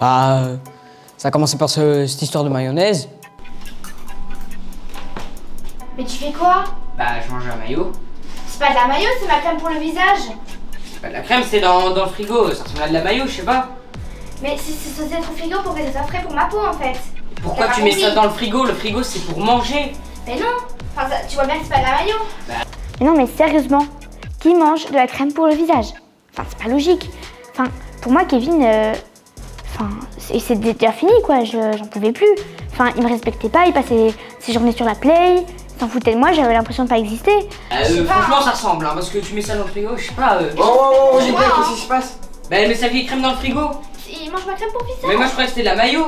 Ça a commencé par cette histoire de mayonnaise. Mais tu fais quoi? Bah, je mange un maillot. C'est pas de la maillot, c'est ma crème pour le visage. C'est pas de la crème, c'est dans le frigo. Ça ressemble à de la maillot, je sais pas. Mais c'est censé être au frigo pour que ça soit frais pour ma peau en fait. Pourquoi T'as tu pas mets compris? ça dans le frigo? Le frigo, c'est pour manger. Mais non. Enfin, tu vois bien que c'est pas de la maillot. Mais non, mais sérieusement, qui mange de la crème pour le visage? Enfin, c'est pas logique. Enfin, pour moi, Kevin, c'est déjà fini, quoi. J'en pouvais plus. Enfin, il me respectait pas, il passait ses journées sur la play, il s'en foutait de moi, j'avais l'impression de pas exister. Franchement, ça ressemble, hein, parce que tu mets ça dans le frigo, je sais pas. Oh, j'ai pas, qu'est-ce qui se passe? Bah, elle met sa vieille crème dans le frigo. Il mange ma crème pour le visage. Mais moi, je croyais que c'était de la maillot.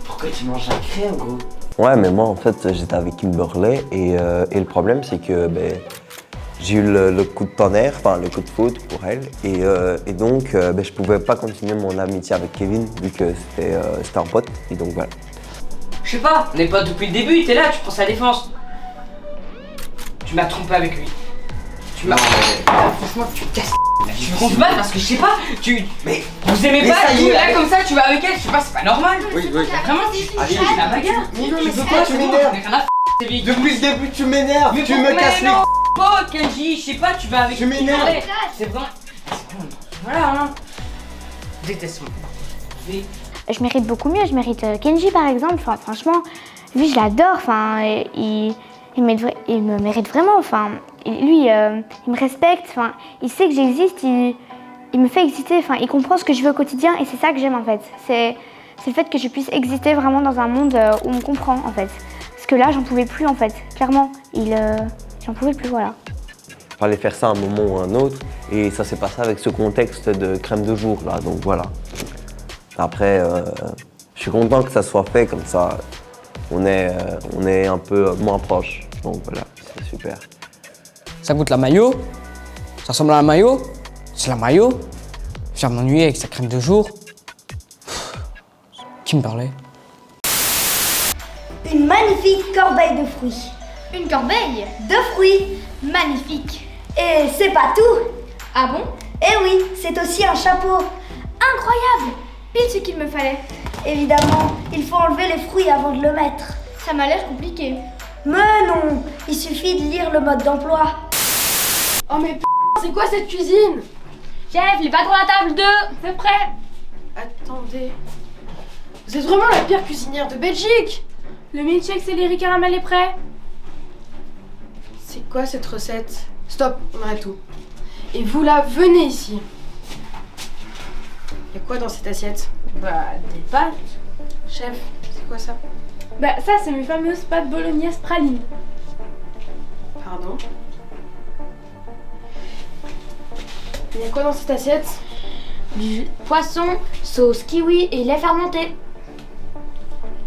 Pourquoi tu manges la crème, gros? Ouais, mais moi, en fait, j'étais avec Kimberley et le problème, c'est que j'ai eu le coup de tonnerre, enfin le coup de foudre pour elle. Et donc, je pouvais pas continuer mon amitié avec Kevin vu que c'était un pote. Et donc, voilà. Je sais pas, on n'est pas depuis le début, t'es là, tu prends sa défense. Tu m'as trompé avec lui. Tu m'as. Franchement, tu casses. Tu me comptes mal parce que je sais pas, Mais vous aimez mais pas ça y tout est, là arrête. comme ça, tu vas avec elle, je sais pas, c'est pas normal. Oui. Vraiment, Allez, c'est la bagarre. Mais non, mais Tu c'est veux quoi, tu m'énerves? Rien à f***, c'est vieille. Depuis le début, tu m'énerves, tu me casses les... non, pas Kenji, je sais pas, tu vas avec. Tu m'énerves. C'est vraiment. Voilà, hein. Déteste-moi. Je mérite beaucoup mieux, je mérite Kenji, par exemple. Enfin, franchement, lui, je l'adore. Enfin, il me mérite vraiment. Enfin, lui, il me respecte. Enfin, il sait que j'existe. Il me fait exister. Enfin, il comprend ce que je veux au quotidien et c'est ça que j'aime en fait. C'est le fait que je puisse exister vraiment dans un monde où on me comprend en fait. Parce que là, j'en pouvais plus en fait. Clairement, j'en pouvais plus, voilà. Fallait faire ça à un moment ou à un autre et ça s'est passé avec ce contexte de crème de jour là, donc voilà. Après, je suis content que ça soit fait comme ça. On est un peu moins proches, donc voilà, c'est super. Ça goûte la maillot. Ça ressemble à la maillot. C'est la maillot. Je viens m'ennuyer avec sa crème de jour. Qui me parlait? Une magnifique corbeille de fruits. Une corbeille. De fruits. Magnifique. Et c'est pas tout. Ah bon? Eh oui, c'est aussi un chapeau. Incroyable. Pile ce qu'il me fallait. Évidemment, il faut enlever les fruits avant de le mettre. Ça m'a l'air compliqué. Mais non, il suffit de lire le mode d'emploi. Oh mais c'est quoi cette cuisine? Chef, les patrons à table 2, c'est prêt. Attendez. Vous êtes vraiment la pire cuisinière de Belgique. Le milkshake céleri caramel est prêt. C'est quoi cette recette? Stop, on arrête tout. Et vous là, venez ici. Y'a quoi dans cette assiette? Bah, des pâtes. Chef, c'est quoi ça? Bah, ça, c'est mes fameuses pâtes bolognaise praline. Pardon? Y'a quoi dans cette assiette? Du poisson, sauce kiwi et lait fermenté.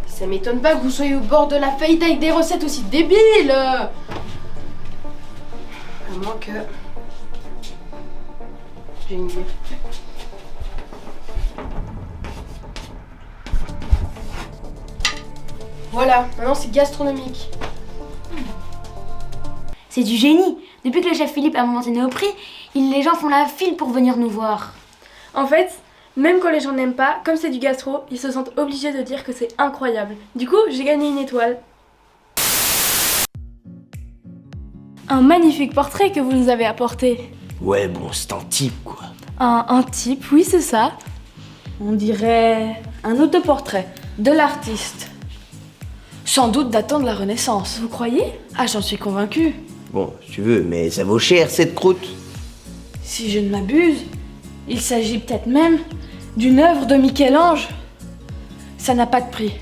Ça m'étonne pas que vous soyez au bord de la faillite avec des recettes aussi débiles. À moins que... J'ai une idée. Voilà, maintenant c'est gastronomique. C'est du génie. Depuis que le chef Philippe a mentionné au prix, les gens font la file pour venir nous voir. En fait, même quand les gens n'aiment pas, comme c'est du gastro, ils se sentent obligés de dire que c'est incroyable. Du coup, j'ai gagné une étoile. Un magnifique portrait que vous nous avez apporté. Ouais, bon, c'est un type, quoi. Un type, oui, c'est ça. On dirait un autoportrait de l'artiste. Sans doute datant de la Renaissance. Vous croyez? Ah, j'en suis convaincue. Bon, si tu veux, mais ça vaut cher, cette croûte. Si je ne m'abuse, il s'agit peut-être même d'une œuvre de Michel-Ange. Ça n'a pas de prix.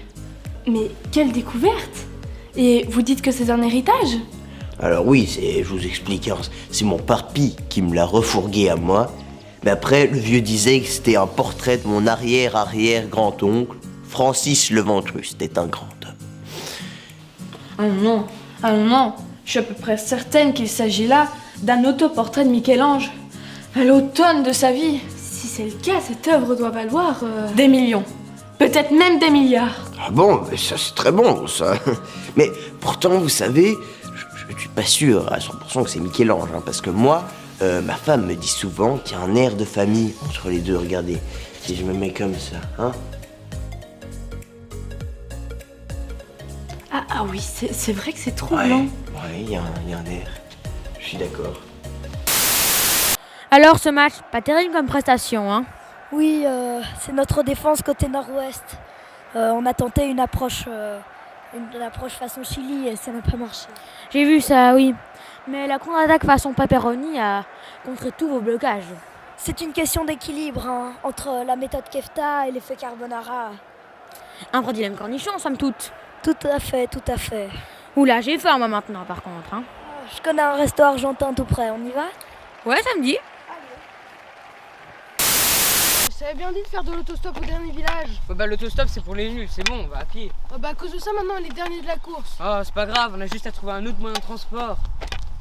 Mais quelle découverte! Et vous dites que c'est un héritage? Alors oui, je vous explique, hein, c'est mon parpi qui me l'a refourgué à moi. Mais après, le vieux disait que c'était un portrait de mon arrière-arrière-grand-oncle, Francis le Ventru. C'était un grand homme. Ah non, je suis à peu près certaine qu'il s'agit là d'un autoportrait de Michel-Ange, à l'automne de sa vie. Si c'est le cas, cette œuvre doit valoir... Des millions, peut-être même des milliards. Ah bon, mais ça c'est très bon, ça. Mais pourtant, vous savez, je suis pas sûr à 100% que c'est Michel-Ange, hein, parce que moi, ma femme me dit souvent qu'il y a un air de famille entre les deux, regardez. si je me mets comme ça, hein? Ah oui, c'est vrai que c'est troublant. Ouais, il y a un air. Je suis d'accord. Alors ce match, pas terrible comme prestation, hein. Oui, c'est notre défense côté nord-ouest. On a tenté une approche façon Chili et ça n'a pas marché. J'ai vu ça, oui. Mais la contre-attaque façon Pepperoni a contré tous vos blocages. C'est une question d'équilibre entre la méthode Kefta et l'effet carbonara. Un vrai dilemme cornichon, somme toute. Tout à fait, tout à fait. Oula, j'ai faim moi maintenant par contre, hein. Je connais un resto argentin tout près, on y va? Ouais, ça me dit. Je t'avais bien dit de faire de l'autostop au dernier village. Bah l'autostop c'est pour les nuls, c'est bon, on va à pied. Ah bah à cause de ça maintenant on est dernier de la course. Oh c'est pas grave, on a juste à trouver un autre moyen de transport.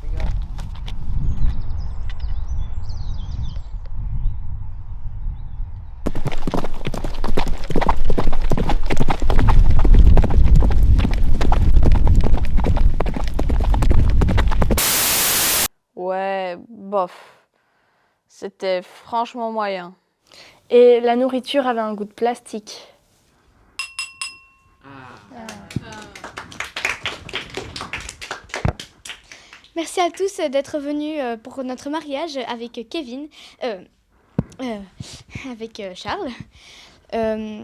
Regarde. Ouais, bof. C'était franchement moyen. Et la nourriture avait un goût de plastique. Merci à tous d'être venus pour notre mariage avec Kevin, avec Charles. Et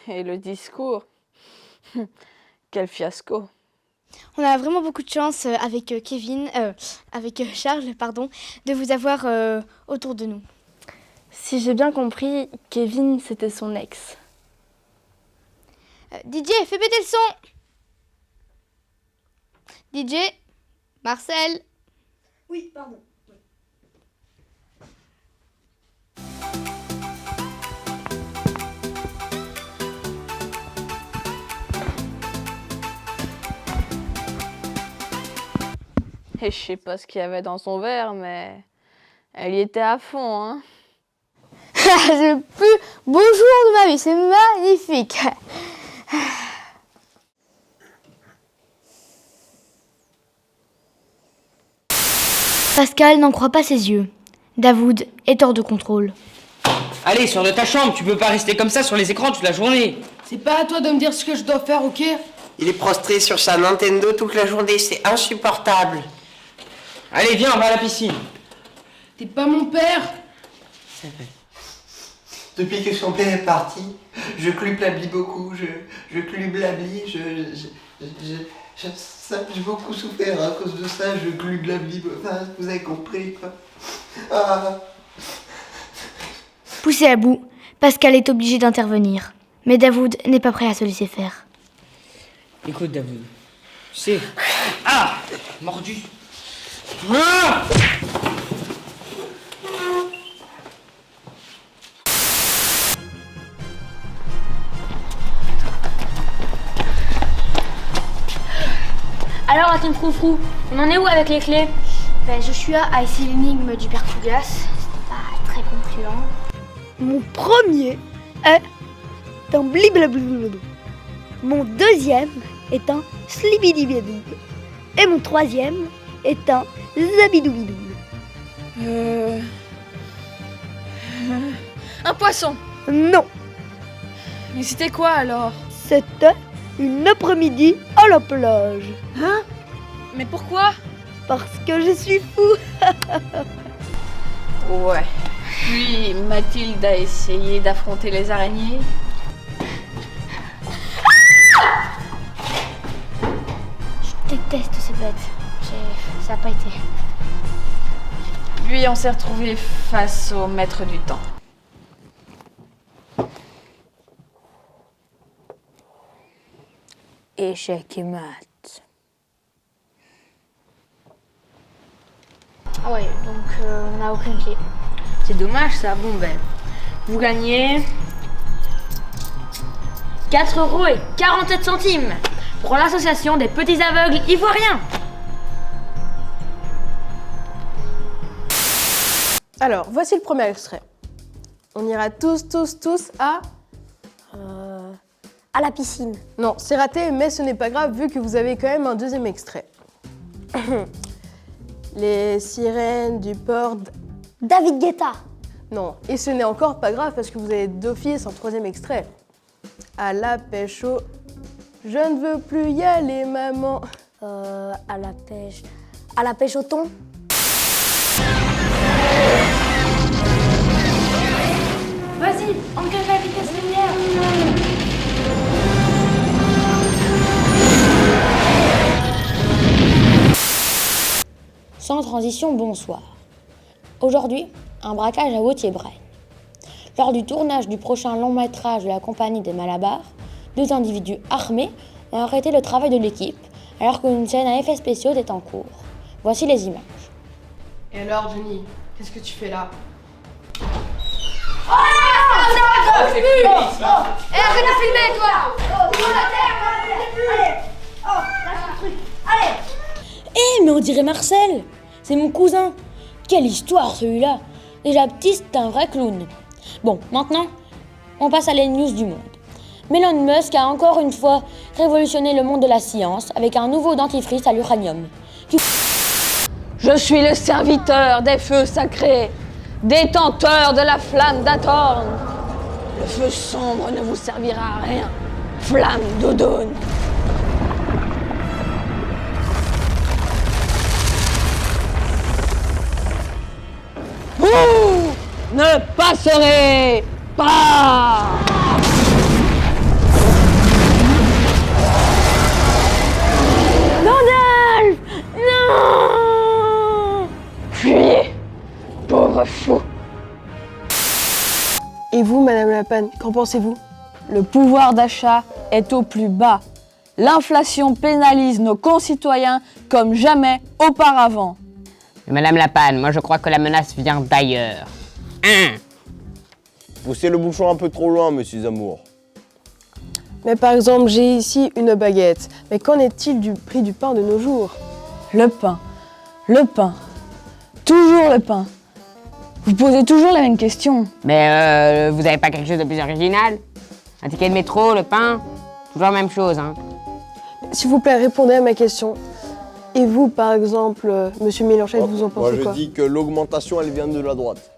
le discours, quel fiasco. On a vraiment beaucoup de chance avec Charles, pardon, de vous avoir autour de nous. Si j'ai bien compris, Kevin, c'était son ex. DJ, fais péter le son. DJ, Marcel. Oui, pardon. Et je sais pas ce qu'il y avait dans son verre, mais elle y était à fond, hein. C'est le plus beau jour de ma vie, c'est magnifique. Pascal n'en croit pas ses yeux. Davoud est hors de contrôle. Allez, sors de ta chambre, tu peux pas rester comme ça sur les écrans toute la journée. C'est pas à toi de me dire ce que je dois faire, ok? Il est prostré sur sa Nintendo toute la journée, c'est insupportable. Allez, viens, on va à la piscine. T'es pas mon père. Depuis que son père est parti, je clublablie beaucoup, je clublablie, j'ai beaucoup souffert à cause de ça, je clublablie, enfin, vous avez compris quoi. Ah. Poussé à bout, Pascal est obligé d'intervenir. Mais Davoud n'est pas prêt à se laisser faire. Écoute, David, tu sais... Ah! Mordu. Ah! Alors, la team Froufrou, on en est où avec les clés? Joshua a essayé l'énigme du père Fougas. C'est pas très concluant. Mon premier est un bliblablabla. Mon deuxième est un slibidibidou. Et mon troisième est un zabidoubidou. Un poisson. Non, Mais c'était quoi alors? c'était une après-midi à la plage. Hein? Mais pourquoi? Parce que je suis fou. Ouais. Puis Mathilde a essayé d'affronter les araignées. Je déteste ces bêtes. Ça n'a pas été. Puis on s'est retrouvés face au maître du temps. Échec et maths. Ah ouais, donc on n'a aucune clé. C'est dommage ça, bon ben. Vous gagnez 4,47 € pour l'association des petits aveugles ivoiriens. Alors, voici le premier extrait. On ira tous à... À la piscine. Non, c'est raté, mais ce n'est pas grave vu que vous avez quand même un deuxième extrait. Les sirènes du port... David Guetta. Non, et ce n'est encore pas grave parce que vous avez d'office un 3e extrait. À la pêche au... Je ne veux plus y aller, maman. À la pêche. À la pêche au thon. Vas-y, engage la vitesse lumière. Sans transition, bonsoir. Aujourd'hui, un braquage à Wautier-Braine. Lors du tournage du prochain long métrage de la compagnie des Malabars, 2 individus armés ont arrêté le travail de l'équipe alors qu'une scène à effets spéciaux est en cours. Voici les images. Et alors, Johnny, qu'est-ce que tu fais là? Mais on dirait Marcel. C'est mon cousin. Quelle histoire celui-là. Déjà petit, c'est un vrai clown. Bon, maintenant, on passe à les news du monde. Elon Musk a encore une fois révolutionné le monde de la science avec un nouveau dentifrice à l'uranium. Je suis le serviteur des feux sacrés, détenteur de la flamme d'Atorn. Le feu sombre ne vous servira à rien. Flamme doudoune. Vous ne passerez pas! Gandalf! Non! Fuyez, pauvre fou! Et vous, Madame Lapane, qu'en pensez-vous? Le pouvoir d'achat est au plus bas. L'inflation pénalise nos concitoyens comme jamais auparavant. Madame Lapane, moi je crois que la menace vient d'ailleurs. Poussez le bouchon un peu trop loin, monsieur Zamour. Mais par exemple, j'ai ici une baguette. Mais qu'en est-il du prix du pain de nos jours? Le pain, toujours le pain. Vous posez toujours la même question. Mais vous avez pas quelque chose de plus original? Un ticket de métro, le pain, toujours la même chose, hein. S'il vous plaît, répondez à ma question. Et vous, par exemple, monsieur Mélenchon, vous en pensez quoi? Moi, je dis que l'augmentation, elle vient de la droite.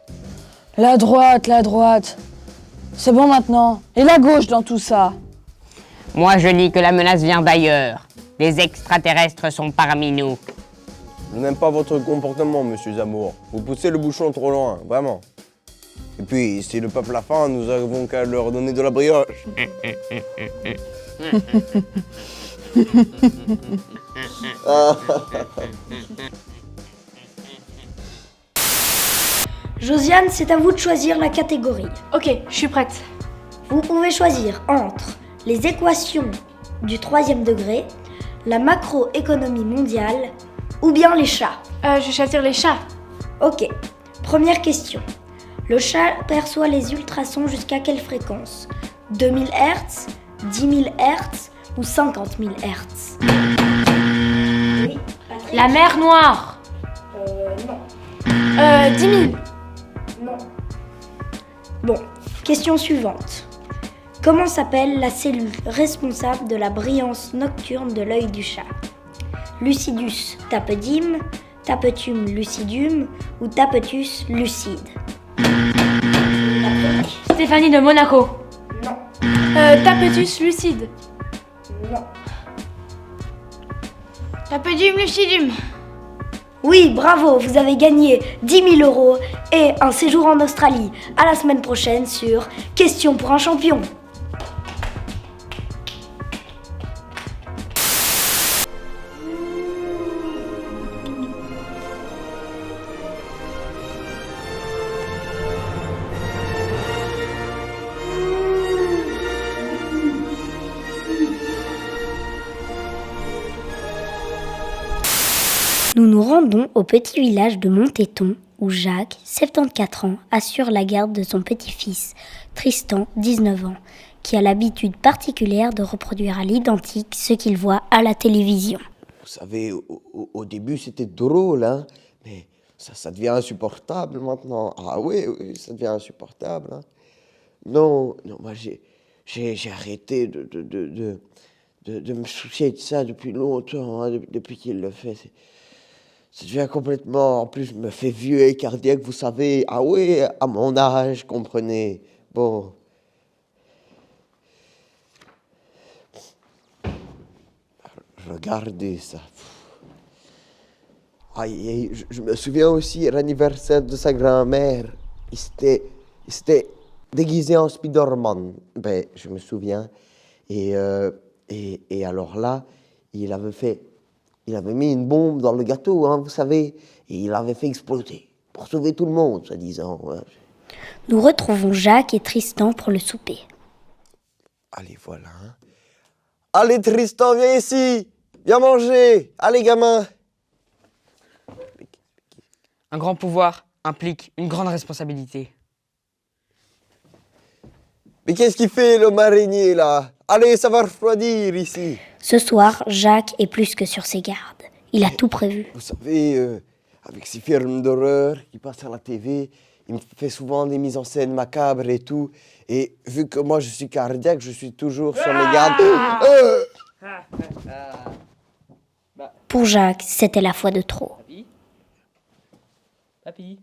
La droite. C'est bon maintenant. Et la gauche dans tout ça? Moi je dis que la menace vient d'ailleurs. Des extraterrestres sont parmi nous. Je n'aime pas votre comportement, monsieur Zamour. Vous poussez le bouchon trop loin, vraiment. Et puis, si le peuple a faim, nous avons qu'à leur donner de la brioche. Josiane, c'est à vous de choisir la catégorie. Ok, je suis prête. Vous pouvez choisir entre les équations du 3e degré, la macroéconomie mondiale ou bien les chats. Je vais choisir les chats. Ok, première question. Le chat perçoit les ultrasons jusqu'à quelle fréquence? 2000 Hz, 10 000 Hz ou 50 000 Hz? Oui, Patrick. La mer Noire. Non. 10 000. Non. Bon, question suivante. Comment s'appelle la cellule responsable de la brillance nocturne de l'œil du chat? Lucidus tapetum, tapetum lucidum ou tapetus lucide? Stéphanie de Monaco. Non. Tapetus lucide. Non. Tapetum lucidum. Oui, bravo, vous avez gagné 10 000 € et un séjour en Australie. À la semaine prochaine sur Question pour un champion. Nous nous rendons au petit village de Montéton où Jacques, 74 ans, assure la garde de son petit-fils, Tristan, 19 ans, qui a l'habitude particulière de reproduire à l'identique ce qu'il voit à la télévision. Vous savez, au début, c'était drôle, hein, mais ça devient insupportable maintenant. Ah oui, ça devient insupportable. Hein. Non, moi, j'ai arrêté de me soucier de ça depuis longtemps, hein, depuis qu'il le fait. Ça devient complètement... En plus, je me fais vieux et cardiaque, vous savez. Ah oui, à mon âge, comprenez. Bon. Regardez ça. Aïe, je me souviens aussi l'anniversaire de sa grand-mère. Il s'était déguisé en Spider-Man. Ben, je me souviens. Et alors là, il avait mis une bombe dans le gâteau, hein, vous savez, et il l'avait fait exploser pour sauver tout le monde, soi-disant. Ouais. Nous retrouvons Jacques et Tristan pour le souper. Allez, voilà. Hein. Allez, Tristan, viens ici. Viens manger. Allez, gamin. Un grand pouvoir implique une grande responsabilité. Mais qu'est-ce qu'il fait, l'homme araignée, là? Allez, ça va refroidir ici. Ce soir, Jacques est plus que sur ses gardes. Il a tout prévu. Vous savez, avec ces films d'horreur qui passent à la TV, il me fait souvent des mises en scène macabres et tout. Et vu que moi, je suis cardiaque, je suis toujours sur mes gardes. Pour Jacques, c'était la fois de trop. Papy.